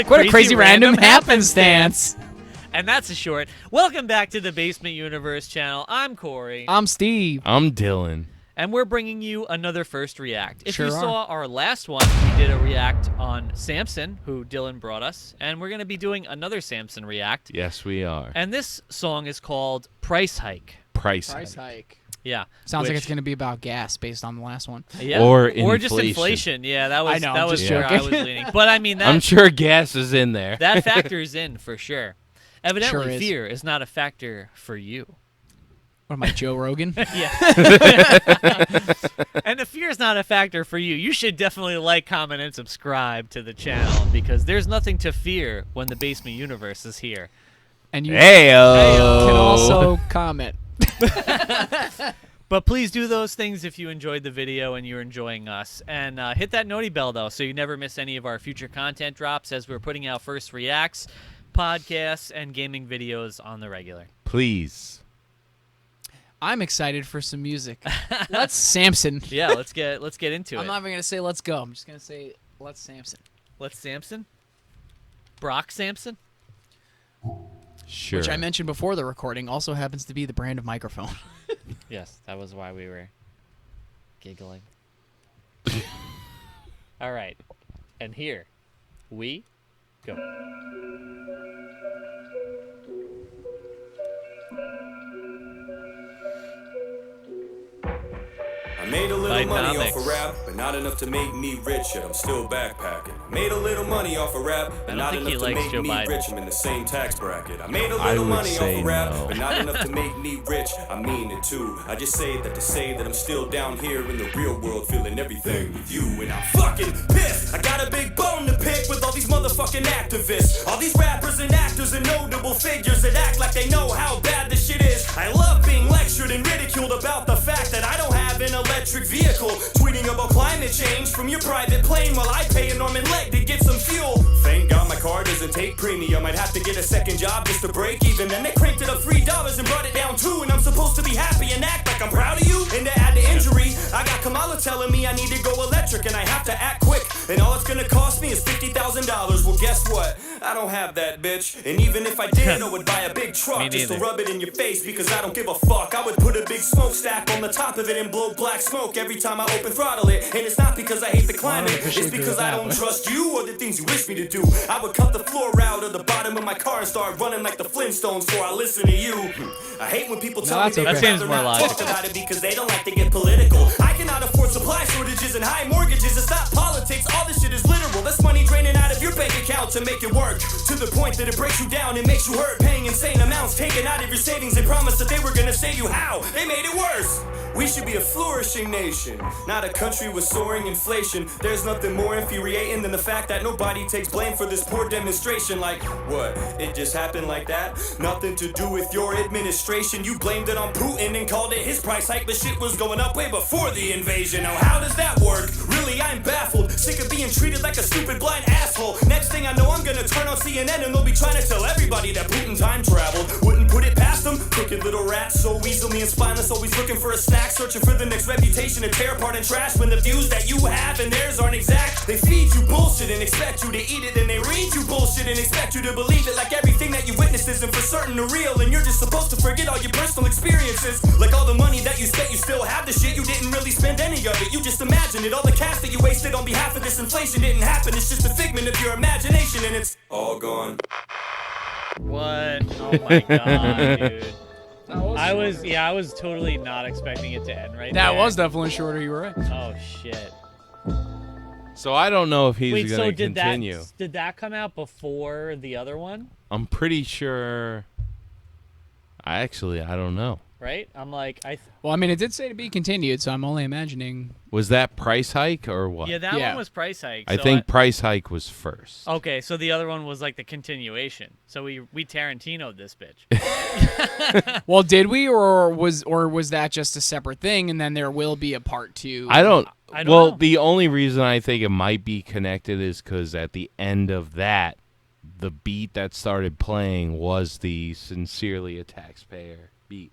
What a crazy random happenstance. And that's a short. Welcome back to the Basement Universe channel. I'm Cory. I'm Steve. I'm Dillon. And we're bringing you another First React. If Sure you are. saw our last one, we did a react on Samson, who Dillon brought us. And we're going to be doing another Samson react. Yes, we are. And this song is called Price Hike. Price hike. Yeah. Sounds like it's going to be about gas based on the last one. Yeah. Or just inflation. Yeah, that was, I know, that I'm was just where I joking. was leaning. But I mean, that, I'm sure gas is in there. that factors in for sure. Evidently, Sure is. fear is not a factor for you. What am I, Joe Rogan? Yeah. And if fear is not a factor for you, you should definitely like, comment, and subscribe to the channel because there's nothing to fear when the Basement Universe is here. And you Heyo. can also comment. But please do those things if you enjoyed the video and you're enjoying us. And hit that noti bell, though, so you never miss any of our future content drops as we're putting out First Reacts, podcasts, and gaming videos on the regular. Please. I'm excited for some music. Let's Samson. Yeah, let's get into it. I'm not even going to say let's go. I'm just going to say let's Samson. Let's Samson? Brock Samson? Sure. Which I mentioned before the recording also happens to be the brand of microphone. Yes, that was why we were giggling. All right. And here we go. I made a little money off Bidenomics. of rap, but not enough to make me rich, yet I'm still backpacking. I made a little money off of rap, but don't not think he enough to likes make Joe me Biden. rich. I'm in the same tax bracket. I made a I little would money off say of rap, no. but not enough to make me rich. I mean it too. I just say that to say that I'm still down here in the real world, feeling everything with you, and I'm fucking pissed. I got a big bone to pick with all these motherfucking activists, all these rappers and actors and notable figures that act like they know how bad this shit is. I love being lectured and ridiculed about the fact that I don't have an electric vehicle, tweeting about climate change from your private plane while I pay an arm and leg to get some fuel. Thank God my car doesn't take premium. I'd have to get a second job just to break even. Then they cranked it up $3 and brought it down $2, and I'm supposed to be happy and act like I'm proud of you. And to add to injury, I got Kamala telling me I need to go electric and I have to act quick, and all it's gonna cost me is $50,000. Well, guess what? I don't have that, bitch. And even if I did, I would buy a big truck Me just to neither. rub it in your face because I don't give a fuck. I would put a big smokestack on the top of it and blow black smoke every time I open throttle it. And it's not because I hate the climate, it's because I don't trust you or the things you wish me to do. I would cut the floor out of the bottom of my car and start running like the Flintstones before I listen to you. I hate when people tell me that's they okay. That would seems rather more not logical. talk about it because they don't like to get political. I cannot afford supply shortages and high mortgages. It's not politics, all this shit is literal. That's money draining out of your bank account to make it work, to the point that it breaks you down and makes you hurt. Paying insane amounts taken out of your savings and promised that they were gonna save you. How? They made it worse. We should be a flourishing nation, not a country with soaring inflation. There's nothing more infuriating than the fact that nobody takes blame for this poor demonstration. Like, what? It just happened like that? Nothing to do with your administration. You blamed it on Putin and called it his price hike, but shit was going up way before the invasion. Now how does that work? Really, I'm baffled, sick of being treated like a stupid blind asshole. Next thing I know, I'm gonna turn on CNN and they'll be trying to tell everybody that Putin time traveled. Wouldn't put it past them, crooked little rats, so easily and spineless, always looking for a snack, searching for the next reputation to tear apart and trash when the views that you have and theirs aren't exact. They feed you bullshit and expect you to eat it, and they read you bullshit and expect you to believe it, like everything that you witnessed isn't for certain or real, and you're just supposed to forget all your personal experiences. Like all the money that you spent, you still have the shit, you didn't really spend any of it, you just imagined it. All the cash that you wasted on behalf of this inflation didn't happen, it's just a figment of your imagination, and it's all gone. What? Oh my god, dude. I was totally not expecting it to end right That there. was definitely shorter, you were right. Oh shit. So I don't know if he's Wait, so going to did continue. did that come out before the other one? I'm pretty sure. I don't know. Right? I'm like, Well, I mean, it did say to be continued, so I'm only imagining. Was that price hike or what? yeah, that Yeah. one was price hike. I so think price hike was first. okay, so the other one was like the continuation. So we Tarantino'd this bitch. Well, did we, or was that just a separate thing, and then there will be a part 2? I don't know. Well, the only reason I think it might be connected is because at the end of that, the beat that started playing was the Sincerely a Taxpayer beat.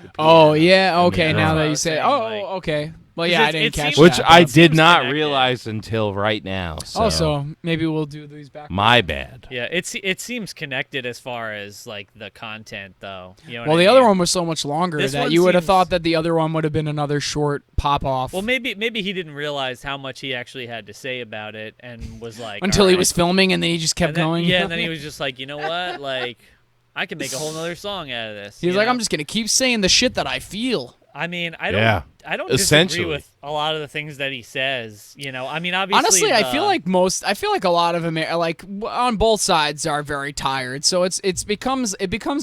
The Oh piano yeah, and the okay. Now drum. that I you was say, saying, oh, like- okay. Well, 'Cause yeah, I it didn't catch seems- that. Which I It did seems not connected. realize until right now. So. Oh, so maybe we'll do these back. My bad. Yeah, it seems connected as far as like the content, though. You know what Well, I the mean? other one was so much longer This that one you would have seems- thought that the other one would have been another short pop off. Well, maybe he didn't realize how much he actually had to say about it, and was like until "All he right." was filming, and then he just kept And then- going. Yeah, and then he was just like, you know what, like I can make a whole nother song out of this. He was you like, know? I'm just gonna keep saying the shit that I feel. I mean, I Yeah. don't Essentially. disagree with a lot of the things that he says. You know, I mean, obviously, Honestly, I feel like a lot of on both sides are very tired. So it becomes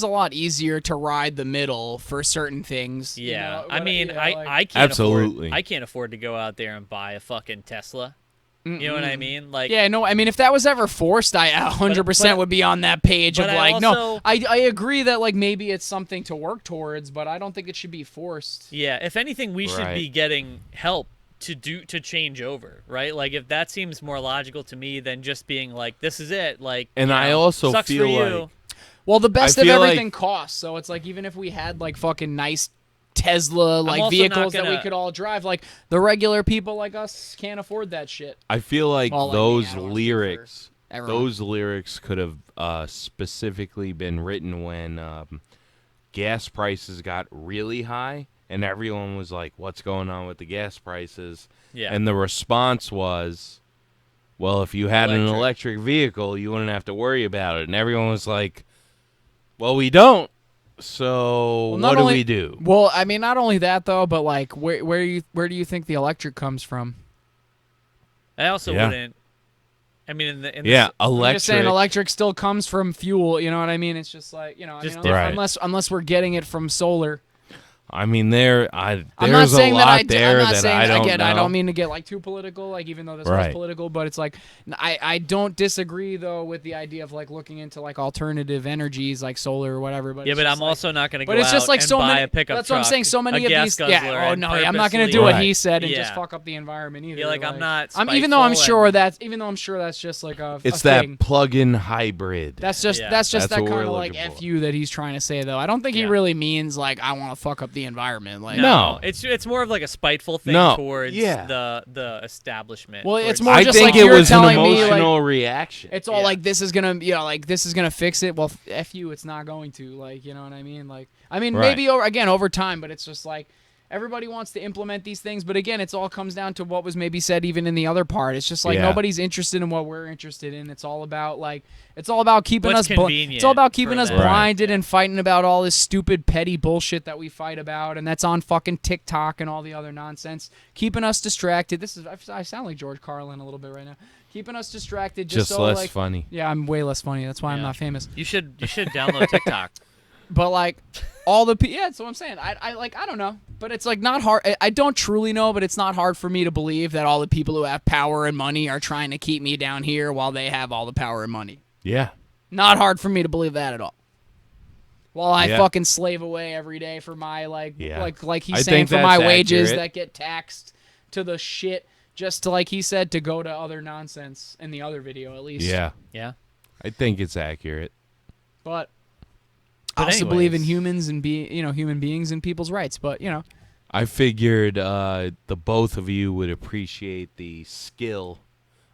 a lot easier to ride the middle for certain things. you yeah. know, I what- mean, you know, I like- can't Absolutely. I can't afford to go out there and buy a fucking Tesla. You know what I mean? Like, Yeah, no, I mean, if that was ever forced, I 100% but- would be on that page of but I like, also- no, I agree that like maybe it's something to work towards, but I don't think it should be forced. yeah. If anything, we should Right. be getting help to change over, right? Like, if that seems more logical to me than just being like, this is it. Like, And you I know, also sucks feel for you. like- Well, the best of feel like- everything costs, so it's like even if we had like fucking nice Tesla like also vehicles not that we gonna- could all drive, like the regular people like us can't afford that shit. I feel like Well, like me, those I don't wanna speak lyrics, for everyone. those lyrics could have specifically been written when gas prices got really high, and everyone was like, "What's going on with the gas prices?" Yeah. And the response was, "Well, if you had an electric vehicle, you wouldn't have to worry about it." And everyone was like, "Well, we don't. So Well, not what do only- we do?" Well, I mean, not only that though, but like where do you think the electric comes from? I also Yeah. wouldn't. I mean, in the Yeah, I'm just saying electric. electric still comes from fuel, you know what I mean? It's just like, I Just mean, different. unless we're getting it from solar. I mean, there's I'm not a saying lot that there I'm not that saying I don't again, know. I don't mean to get like too political, like even though this was Right. political, but it's like I don't disagree though with the idea of like looking into like alternative energies like solar or whatever. But Yeah, it's but just I'm like, also not going to go but it's just out like and so buy many. a pickup That's what I'm truck, saying. So many a of gas these. guzzler Yeah. Oh and no, I'm not going to purposely- do what Right. he said and just Yeah. fuck up the environment either. Yeah, like I'm not. Even though I'm spiteful sure and- that's just like a. It's a that thing. plug-in hybrid. That's just Yeah. that's just That's that what kind we're of like looking for. fu that he's trying to say though. I don't think he Yeah. really means like I want to fuck up the environment. Like No. it's more of like a spiteful thing No, towards yeah. the establishment. Well, it's towards- more I just think like it you're was an telling me, like, emotional reaction. it's all Yeah. like this is gonna this is gonna fix it. Well, f you, it's not going to. Like, you know what I mean? Like, I mean Right. maybe over time, but it's just like everybody wants to implement these things, but again, it's all comes down to what was maybe said even in the other part. It's just like Yeah. nobody's interested in what we're interested in. It's all about keeping What's us convenient it's all about keeping for us them. Right. blinded and fighting about all this stupid petty bullshit that we fight about, and that's on fucking TikTok and all the other nonsense, keeping us distracted. I sound like George Carlin a little bit right now. Keeping us distracted just so less like funny. yeah, I'm way less funny. That's why I'm Yeah. not famous. You should download TikTok. But like all the yeah, that's what I'm saying. I don't know, but it's like not hard. I don't truly know, but it's not hard for me to believe that all the people who have power and money are trying to keep me down here while they have all the power and money. Yeah. Not hard for me to believe that at all. While I Yeah. fucking slave away every day for my Yeah. like he's I saying think for my that's wages accurate. that get taxed to the shit, just to like he said to go to other nonsense in the other video at least. Yeah. Yeah. I think it's accurate. But I But also believe in anyways. humans and human beings and people's rights. But I figured the both of you would appreciate the skill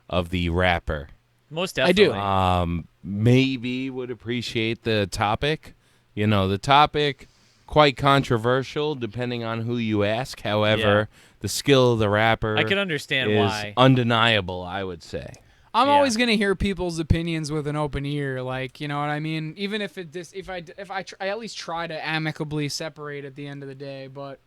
of the rapper. Most I do. definitely. Maybe would appreciate the topic. The topic quite controversial depending on who you ask. However, the skill of the rapper I can understand is why. undeniable, I would say. I'm Yeah. always gonna hear people's opinions with an open ear, like you know what I mean. Even if I at least try to amicably separate at the end of the day. But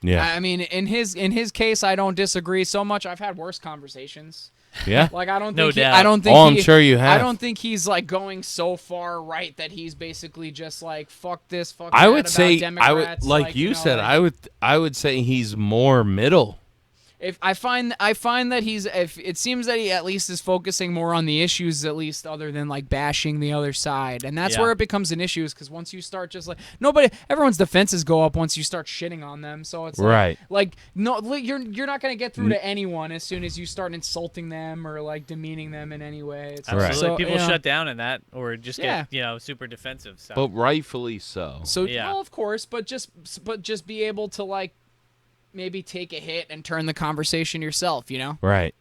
Yeah. I mean, in his case, I don't disagree so much. I've had worse conversations. Yeah. Like I don't No think doubt. I don't think Oh, I'm sure you have. I don't think he's like going so far right that he's basically just like fuck this, fuck I that would about say I would Democrats, like you said, like, I would say he's more middle. if I find that if it seems that he at least is focusing more on the issues, at least other than like bashing the other side, and that's where it becomes an issue, is because once you start just like everyone's defenses go up once you start shitting on them, so it's like no, you're not gonna get through to anyone as soon as you start insulting them or like demeaning them in any way. It's Absolutely, so, people shut down in that or just get super defensive. So. But rightfully so. So well, of course, but just be able to like. Maybe take a hit and turn the conversation yourself, you know? Right.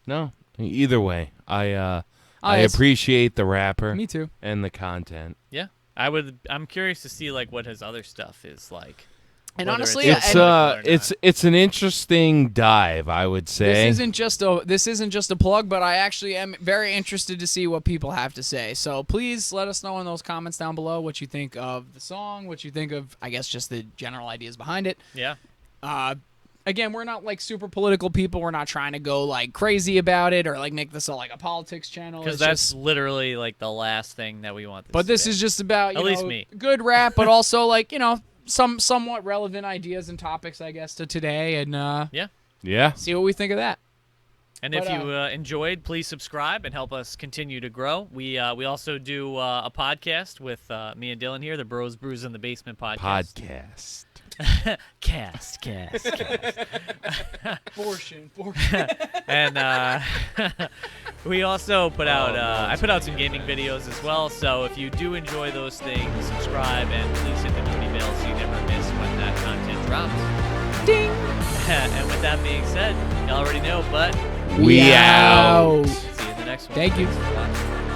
No, either way, I appreciate the rapper. Me too. And the content. Yeah, I'm curious to see like what his other stuff is like. And honestly, it's an interesting dive, I would say. This isn't just a plug, but I actually am very interested to see what people have to say. So please let us know in those comments down below what you think of the song, what you think of, I guess, just the general ideas behind it. Yeah. Again, we're not like super political people. We're not trying to go like crazy about it or like make this all like a politics channel. Because that's literally like the last thing that we want. But this is just about at least me. Good rap, but also like some somewhat relevant ideas and topics, I guess, to today, and see what we think of that. And if you enjoyed, please subscribe and help us continue to grow. We also do a podcast with me and Dillon here, the Bros Brews in the Basement podcast. Cast. Portion. And we also put out I put out some gaming videos as well, so if you do enjoy those things, subscribe and please hit the notification bell so you never miss when that content drops. Ding. And with that being said, you already know, but we out. See you in the next one. Thank you. Thanks for watching.